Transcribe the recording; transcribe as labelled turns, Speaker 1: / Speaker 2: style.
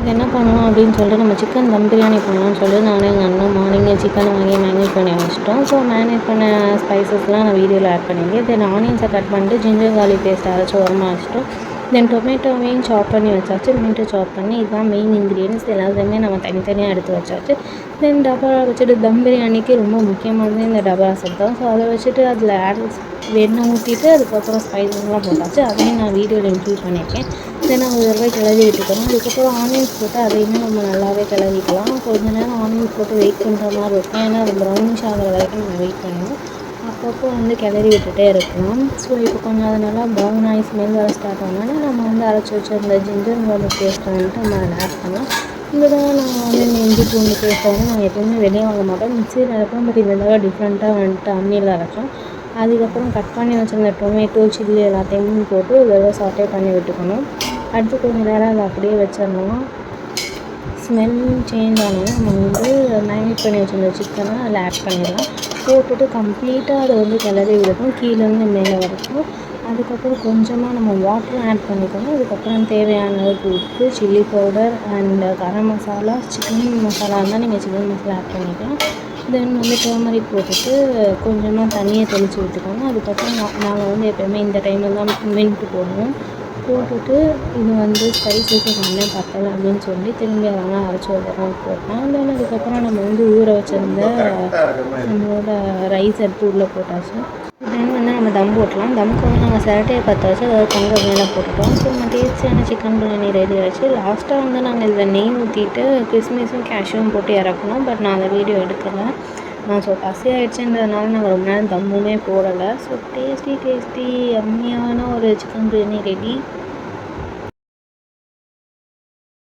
Speaker 1: அதுக்கு என்ன பண்ணலாம் அப்படின்னு சொல்லிட்டு நம்ம சிக்கன் தம் பிரியாணி பண்ணலாம்னு சொல்லிட்டு நானும் எங்கள் அண்ணன் மார்னிங்கே சிக்கனை வாங்கி மேரினேட் பண்ணி வச்சிட்டோம். ஸோ மேரினேட் பண்ண ஸ்பைசஸ்லாம் நான் வீடியோவில் ஆட் பண்ணியிருக்கேன். தென் ஆனியன்ஸை கட் பண்ணிட்டு ஜிஞ்சர் கார்லிக் பேஸ்ட் அரைச்சி ஓரமாக வச்சிட்டோம். தென் டொமேட்டோவையும் சாப் பண்ணி வச்சாச்சு. மின்ட்டு சாப் பண்ணி இதுதான் மெயின் இன்க்ரீடியன்ஸ். எல்லாத்தையுமே நம்ம தனித்தனியாக எடுத்து வச்சாச்சு. தென் டபரா வச்சுட்டு தம் பிரியாணிக்கு ரொம்ப முக்கியமானது இந்த டபரா செட் தான். ஸோ அதை வச்சுட்டு அதில் எண்ணெய் ஊற்றிட்டு அதுக்கப்புறம் ஸ்பைசஸ்லாம் போட்டாச்சு. அதையும் நான் வீடியோவில் இன்க்ளூட் பண்ணியிருக்கேன். தென் ஒரு தடவை கிளறி விட்டுக்கணும். அதுக்கப்புறம் ஆனியன்ஸ் போட்டு அதையுமே நம்ம நல்லாவே கிளறிக்கலாம். கொஞ்ச நேரம் ஆனியன்ஸ் போட்டு வெயிட் பண்ணுற மாதிரி இருக்கும். ஏன்னா அது ப்ரௌனிஷ் ஆகிற வரைக்கும் நம்ம வெயிட் பண்ணணும். அப்பப்போ கிளறி விட்டுட்டே இருக்கலாம். ஸோ இப்போ கொஞ்சம் அது நல்லா ப்ரௌன் ஆகி ஸ்மெல் வர ஸ்டார்ட் ஆனோன்னா நம்ம அரைச்சி வச்சிருந்த ஜிஞ்சர் கார்லிக் பேஸ்ட்டை நம்ம அதில் ஆட் பண்ணலாம். இந்த தடவை நாங்கள் இந்த இஞ்சி பூண்டு பேஸ்ட்டை நாங்கள் எப்போவுமே வெளியே வாங்க மாட்டோம், மிக்சியில் அரைப்போம். பட் இந்த தடவை டிஃப்ரெண்ட்டாக அம்மியில் அரைச்சோம். அதுக்கப்புறம் கட் பண்ணி வச்சுருந்த டொமேட்டோ சில்லி எல்லாத்தையும் போட்டு ஒரு தடவை சாட்டே பண்ணி விட்டுக்கணும். அடுத்து கொஞ்சம் நேரம் அதை அப்படியே வச்சிடணும். ஸ்மெல் சேஞ்ச் ஆனோன்னா நம்ம மேரினேட் பண்ணி வச்சுருந்த சிக்கனை அதில் ஆட் பண்ணிடலாம். போட்டுட்டு கம்ப்ளீட்டாக அதை கிளறி விடணும், கீழேருந்து மேலே வரைக்கும். அதுக்கப்புறம் கொஞ்சமாக நம்ம வாட்டரும் ஆட் பண்ணிக்கணும். அதுக்கப்புறம் தேவையான அளவுக்கு உப்பு, chilli powder and garam masala, chicken masala இருந்தால் நீங்கள் சிக்கன் மசாலா ஆட் பண்ணிக்கலாம். தென் டர்மரிக் போட்டுட்டு கொஞ்சமாக தண்ணியை தெளித்து விட்டுக்கணும். அதுக்கப்புறம் நாங்கள் எப்போயுமே இந்த டைமில் தான் மின்ட்டு போடுவோம். போட்டுட்டு இது ஸ்பைசஸ் எல்லாமே பத்தலை அப்படின்னு சொல்லி திரும்பி அதெல்லாம் அரைச்சி ஒரு தடவை போட்டோம். தென் அதுக்கப்புறம் நம்ம ஊற வச்சுருந்த நம்மளோட ரைஸ் எடுத்து உள்ளே போட்டாச்சு. தென் நம்ம தம் போட்டலாம். தம்க்கு நாங்கள் சிரட்டையை பற்ற வச்சு அதாவது பொங்க மேலே போட்டுட்டோம். ஸோ நம்ம டேஸ்டியான சிக்கன் பிரியாணி ரெடி ஆகிடுச்சு. லாஸ்ட்டாக நாங்கள் இதில் நெய் ஊற்றிட்டு கிஸ்மிஸும் கேஷ்யூவும் போட்டு இறக்கணும். பட் நான் அந்த வீடியோ எடுக்கலை. ஸோ பசி ஆகிடுச்சுன்றதுனால நாங்கள் ரொம்ப நேரம் தம்முமே போடலை. ஸோ டேஸ்டி யம்மியான ஒரு சிக்கன் பிரியாணி ரெடி.